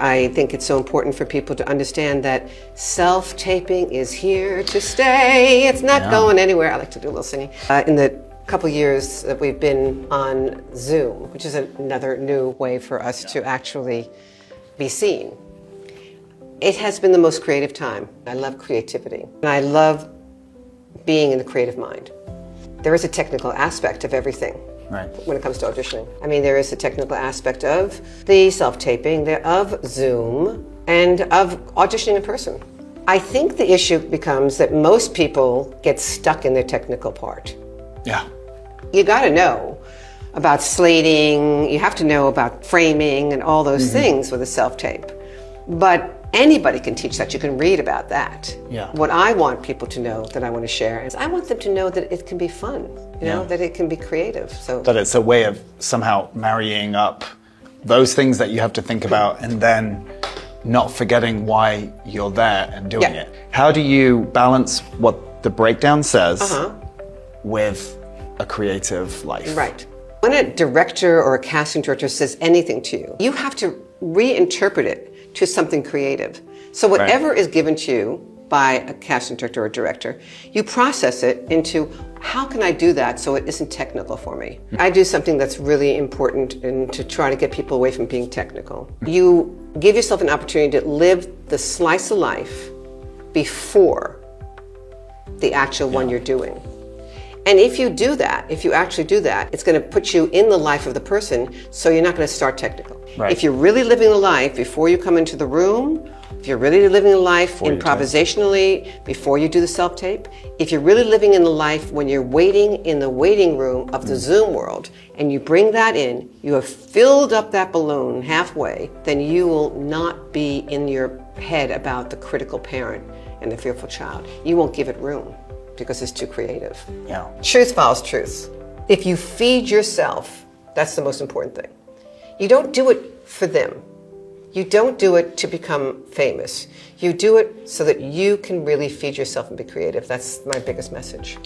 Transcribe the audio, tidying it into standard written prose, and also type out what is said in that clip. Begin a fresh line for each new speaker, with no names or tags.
I think it's so important for people to understand that self-taping is here to stay. It's not going anywhere. I like to do a little singing. In the couple years that we've been on Zoom, which is another new way for us to actually be seen, it has been the most creative time. I love creativity, and I love being in the creative mind. There is a technical aspect of everything.
Right.
When it comes to auditioning. I mean, there is a technical aspect of the self-taping, of Zoom, and of auditioning in person. I think the issue becomes that most people get stuck in their technical part.
Yeah.
You got to know about slating, you have to know about framing and all those things with a self-tape. But anybody can teach that. You can read about that.
Yeah.
What I want people to know, that I want to share, is I want them to know that it can be fun, you know, that it can be creative. So
that it's a way of somehow marrying up those things that you have to think about and then not forgetting why you're there and doing it. How do you balance what the breakdown says with a creative life?
Right. When a director or a casting director says anything to you, you have to reinterpret it to something creative. So whatever is given to you by a casting director or director, you process it into, how can I do that so it isn't technical for me? I do something that's really important and to try to get people away from being technical. You give yourself an opportunity to live the slice of life before the actual one you're doing. And if you do that, if you actually do that, it's going to put you in the life of the person, so you're not going to start technical.
Right.
If you're really living the life before you come into the room, if you're really living the life improvisationally before you do the self-tape, if you're really living in the life when you're waiting in the waiting room of the Zoom world, and you bring that in, you have filled up that balloon halfway, then you will not be in your head about the critical parent and the fearful child. You won't give it room, because it's too creative.
Yeah.
Truth follows truth. If you feed yourself, that's the most important thing. You don't do it for them. You don't do it to become famous. You do it so that you can really feed yourself and be creative. That's my biggest message.